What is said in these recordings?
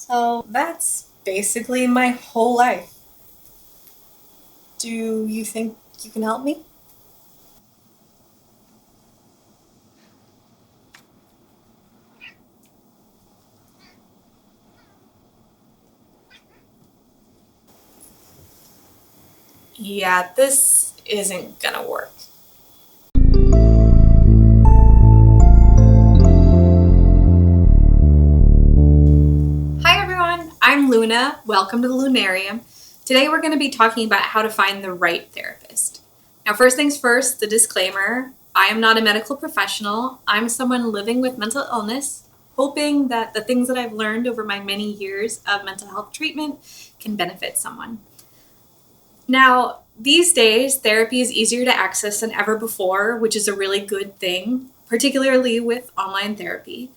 So that's basically my whole life. Do you think you can help me? Yeah, this isn't gonna work. Hi everyone, I'm Luna. Welcome to the Lunarium. Today we're going to be talking about how to find the right therapist. Now, first things first, the disclaimer. I am not a medical professional. I'm someone living with mental illness, hoping that the things that I've learned over my many years of mental health treatment can benefit someone. Now, these days, therapy is easier to access than ever before, which is a really good thing, particularly with online therapy.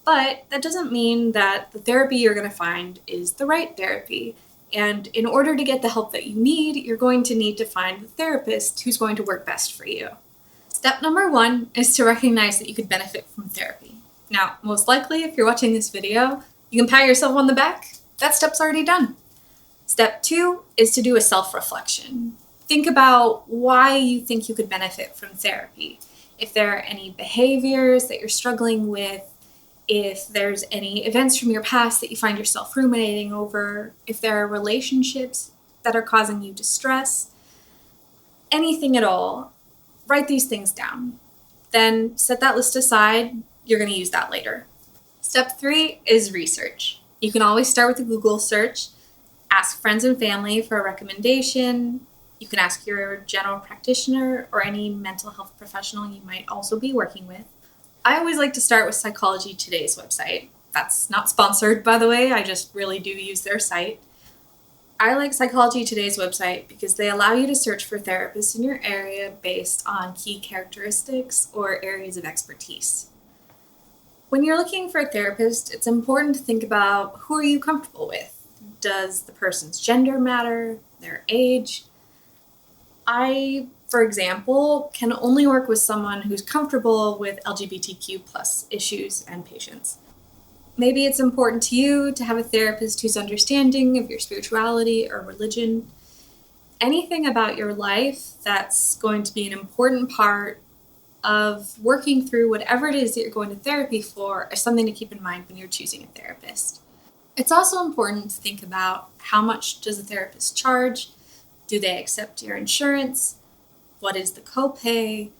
But that doesn't mean that the therapy you're going to find is the right therapy. And in order to get the help that you need, you're going to need to find the therapist who's going to work best for you. Step number one is to recognize that you could benefit from therapy. Now, most likely, if you're watching this video, you can pat yourself on the back. That step's already done. Step two is to do a self-reflection. Think about why you think you could benefit from therapy. If there are any behaviors that you're struggling with, if there's any events from your past that you find yourself ruminating over, if there are relationships that are causing you distress, anything at all, write these things down. Then set that list aside. You're going to use that later. Step three is research. You can always start with a Google search. Ask friends and family for a recommendation. You can ask your general practitioner or any mental health professional you might also be working with. I always like to start with Psychology Today's website. That's not sponsored, by the way. I just really do use their site. I like Psychology Today's website because they allow you to search for therapists in your area based on key characteristics or areas of expertise. When you're looking for a therapist, it's important to think about who are you comfortable with. Does the person's gender matter? Their age? I, for example, can only work with someone who's comfortable with LGBTQ plus issues and patients. Maybe it's important to you to have a therapist who's understanding of your spirituality or religion. Anything about your life that's going to be an important part of working through whatever it is that you're going to therapy for is something to keep in mind when you're choosing a therapist. It's also important to think about how much does a therapist charge? Do they accept your insurance? What is the copay?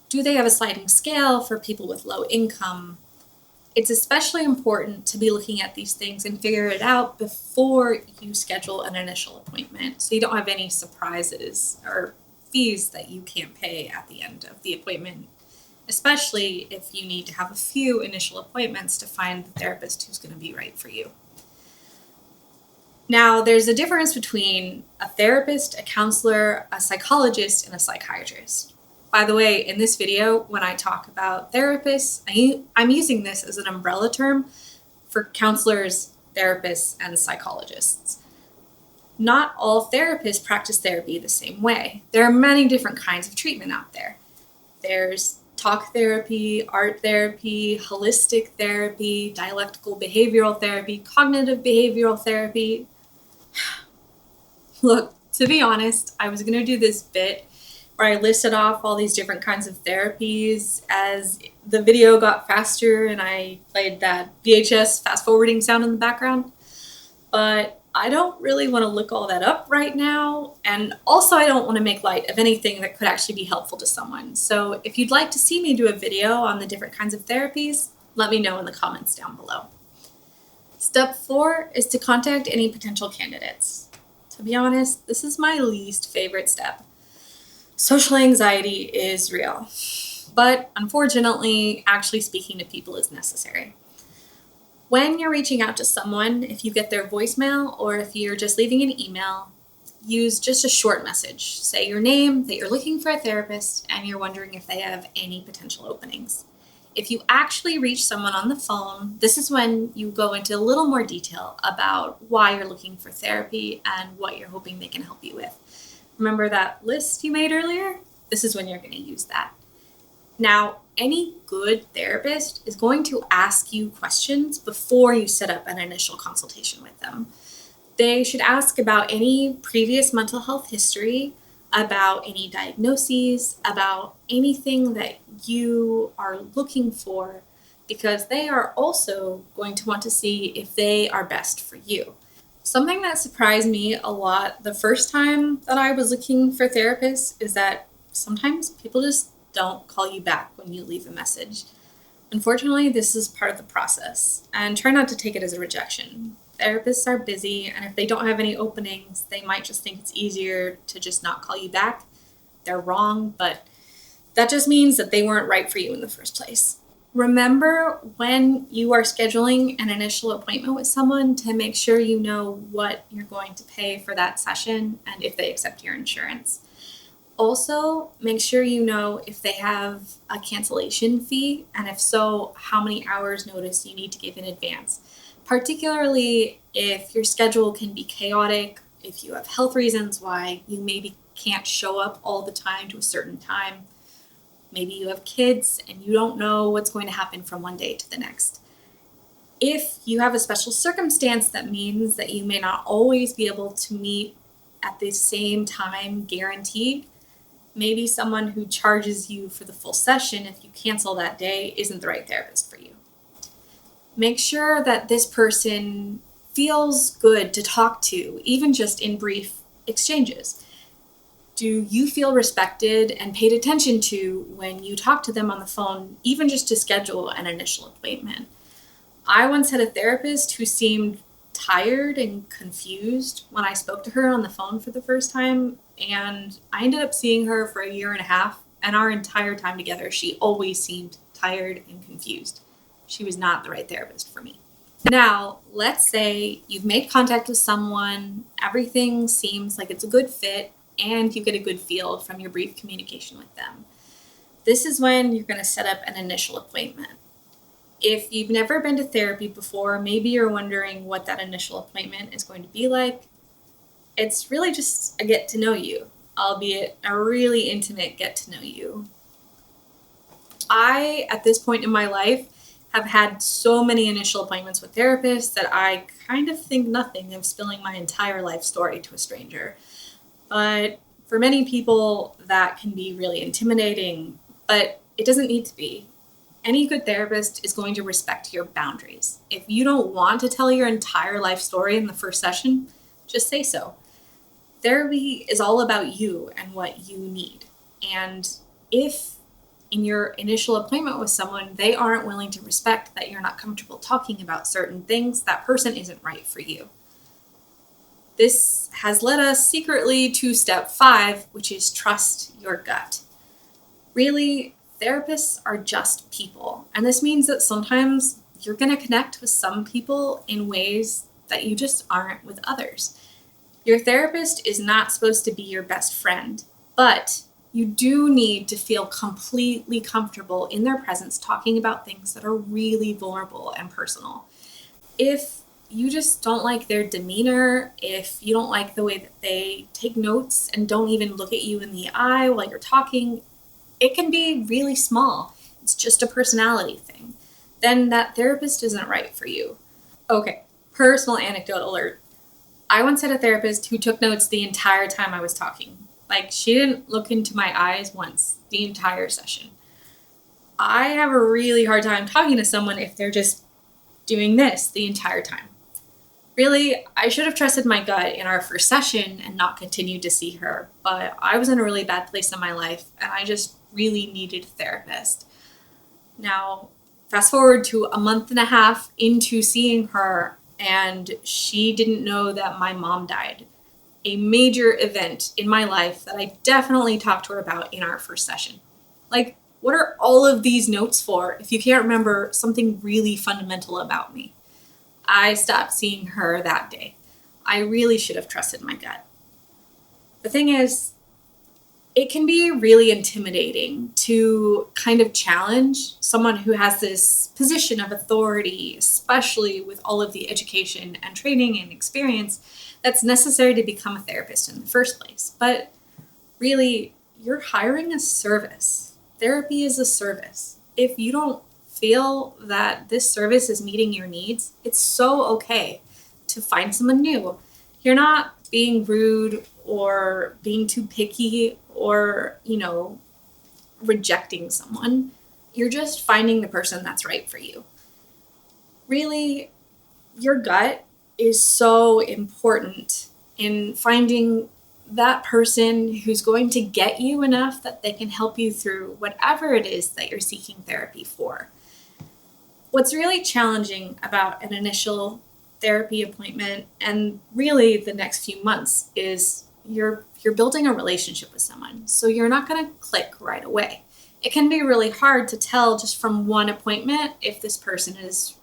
Do they have a sliding scale for people with low income? It's especially important to be looking at these things and figure it out before you schedule an initial appointment so you don't have any surprises or fees that you can't pay at the end of the appointment, especially if you need to have a few initial appointments to find the therapist who's going to be right for you. Now, there's a difference between a therapist, a counselor, a psychologist, and a psychiatrist. By the way, in this video, when I talk about therapists, I'm using this as an umbrella term for counselors, therapists, and psychologists. Not all therapists practice therapy the same way. There are many different kinds of treatment out there. There's talk therapy, art therapy, holistic therapy, dialectical behavioral therapy, cognitive behavioral therapy. Look, to be honest, I was going to do this bit where I listed off all these different kinds of therapies as the video got faster and I played that VHS fast forwarding sound in the background. But I don't really want to look all that up right now. And also I don't want to make light of anything that could actually be helpful to someone. So if you'd like to see me do a video on the different kinds of therapies, let me know in the comments down below. Step 4 is to contact any potential candidates. To be honest, this is my least favorite step. Social anxiety is real, but unfortunately, actually speaking to people is necessary. When you're reaching out to someone, if you get their voicemail or if you're just leaving an email, use just a short message. Say your name, that you're looking for a therapist, and you're wondering if they have any potential openings. If you actually reach someone on the phone, this is when you go into a little more detail about why you're looking for therapy and what you're hoping they can help you with. Remember that list you made earlier? This is when you're going to use that. Now, any good therapist is going to ask you questions before you set up an initial consultation with them. They should ask about any previous mental health history, about any diagnoses, about anything that you are looking for, because they are also going to want to see if they are best for you. Something that surprised me a lot the first time that I was looking for therapists is that sometimes people just don't call you back when you leave a message. Unfortunately, this is part of the process, and try not to take it as a rejection. Therapists are busy, and if they don't have any openings, they might just think it's easier to just not call you back. They're wrong, but that just means that they weren't right for you in the first place. Remember when you are scheduling an initial appointment with someone to make sure you know what you're going to pay for that session and if they accept your insurance. Also, make sure you know if they have a cancellation fee, and if so, how many hours notice you need to give in advance. Particularly if your schedule can be chaotic, if you have health reasons why you maybe can't show up all the time to a certain time. Maybe you have kids and you don't know what's going to happen from one day to the next. If you have a special circumstance that means that you may not always be able to meet at the same time guaranteed, maybe someone who charges you for the full session if you cancel that day isn't the right therapist for you. Make sure that this person feels good to talk to, even just in brief exchanges. Do you feel respected and paid attention to when you talk to them on the phone, even just to schedule an initial appointment? I once had a therapist who seemed tired and confused when I spoke to her on the phone for the first time, and I ended up seeing her for a year and a half, and our entire time together, she always seemed tired and confused. She was not the right therapist for me. Now, let's say you've made contact with someone, everything seems like it's a good fit, and you get a good feel from your brief communication with them. This is when you're going to set up an initial appointment. If you've never been to therapy before, maybe you're wondering what that initial appointment is going to be like. It's really just a get to know you, albeit a really intimate get to know you. I, at this point in my life, have had so many initial appointments with therapists that I kind of think nothing of spilling my entire life story to a stranger. But for many people, that can be really intimidating, but it doesn't need to be. Any good therapist is going to respect your boundaries. If you don't want to tell your entire life story in the first session, just say so. Therapy is all about you and what you need. And if in your initial appointment with someone, they aren't willing to respect that you're not comfortable talking about certain things, that person isn't right for you. This has led us secretly to step 5, which is trust your gut. Really, therapists are just people, and this means that sometimes you're going to connect with some people in ways that you just aren't with others. Your therapist is not supposed to be your best friend, but you do need to feel completely comfortable in their presence talking about things that are really vulnerable and personal. If you just don't like their demeanor, if you don't like the way that they take notes and don't even look at you in the eye while you're talking, it can be really small. It's just a personality thing. Then that therapist isn't right for you. Okay, personal anecdote alert. I once had a therapist who took notes the entire time I was talking. Like, she didn't look into my eyes once the entire session. I have a really hard time talking to someone if they're just doing this the entire time. Really, I should have trusted my gut in our first session and not continued to see her, but I was in a really bad place in my life and I just really needed a therapist. Now, fast forward to a month and a half into seeing her, and she didn't know that my mom died. A major event in my life that I definitely talked to her about in our first session. Like, what are all of these notes for if you can't remember something really fundamental about me? I stopped seeing her that day. I really should have trusted my gut. The thing is, it can be really intimidating to kind of challenge someone who has this position of authority, especially with all of the education and training and experience that's necessary to become a therapist in the first place. But really, you're hiring a service. therapy is a service. If you don't feel that this service is meeting your needs, it's so okay to find someone new. You're not being rude or being too picky or, rejecting someone. You're just finding the person that's right for you. Really, your gut is so important in finding that person who's going to get you enough that they can help you through whatever it is that you're seeking therapy for. What's really challenging about an initial therapy appointment and really the next few months is you're building a relationship with someone. So you're not going to click right away. It can be really hard to tell just from one appointment if this person is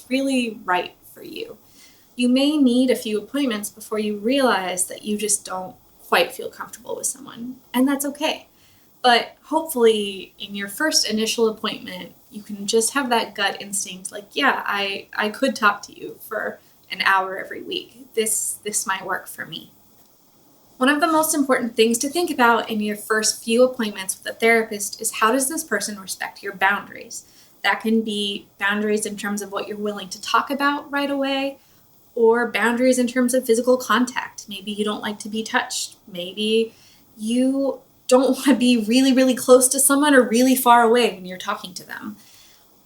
really right for you. You may need a few appointments before you realize that you just don't quite feel comfortable with someone, and that's okay. But hopefully in your first initial appointment, you can just have that gut instinct like, yeah, I could talk to you for an hour every week. This might work for me. One of the most important things to think about in your first few appointments with a therapist is how does this person respect your boundaries? That can be boundaries in terms of what you're willing to talk about right away, or boundaries in terms of physical contact. Maybe you don't like to be touched. Maybe you don't want to be really, really close to someone or really far away when you're talking to them.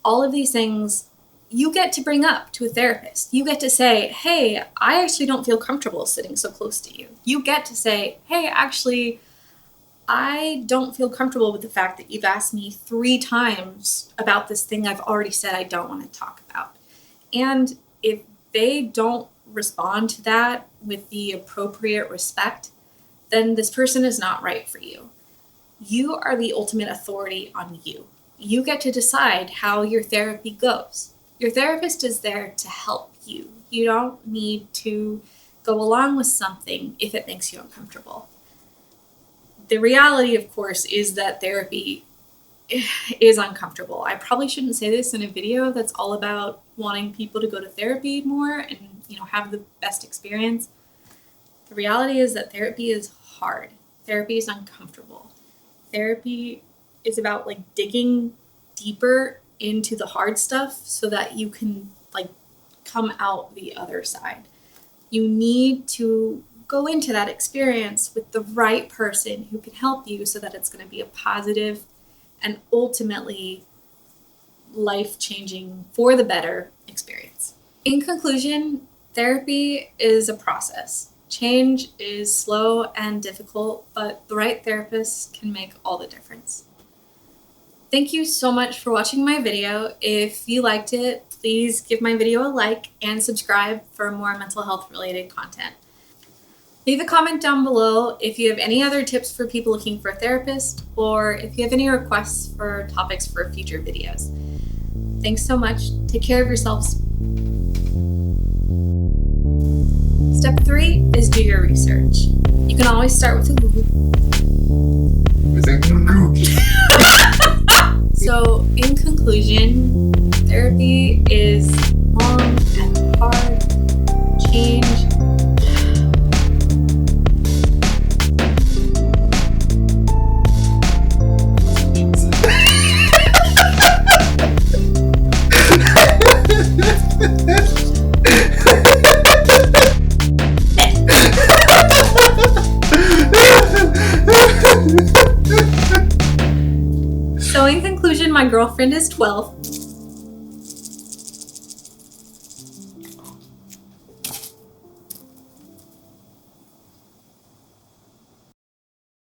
All of these things you get to bring up to a therapist. You get to say, hey, I actually don't feel comfortable sitting so close to you. You get to say, hey, actually, I don't feel comfortable with the fact that you've asked me 3 times about this thing I've already said I don't want to talk about. And if they don't respond to that with the appropriate respect, then this person is not right for you. You are the ultimate authority on you. You get to decide how your therapy goes. Your therapist is there to help you. You don't need to go along with something if it makes you uncomfortable. The reality, of course, is that therapy is uncomfortable. I probably shouldn't say this in a video that's all about wanting people to go to therapy more and, have the best experience. The reality is that therapy is hard. Therapy is uncomfortable. Therapy is about digging deeper into the hard stuff so that you can come out the other side. You need to go into that experience with the right person who can help you so that it's going to be a positive and ultimately life-changing for the better experience. In conclusion, therapy is a process. Change is slow and difficult, but the right therapist can make all the difference. Thank you so much for watching my video. If you liked it, please give my video a like and subscribe for more mental health related content. Leave a comment down below if you have any other tips for people looking for a therapist, or if you have any requests for topics for future videos. Thanks so much. Take care of yourselves. Step 3 is do your research. You can always start with a Google. So, in conclusion, therapy is long and hard. Change. So in conclusion, my girlfriend is 12.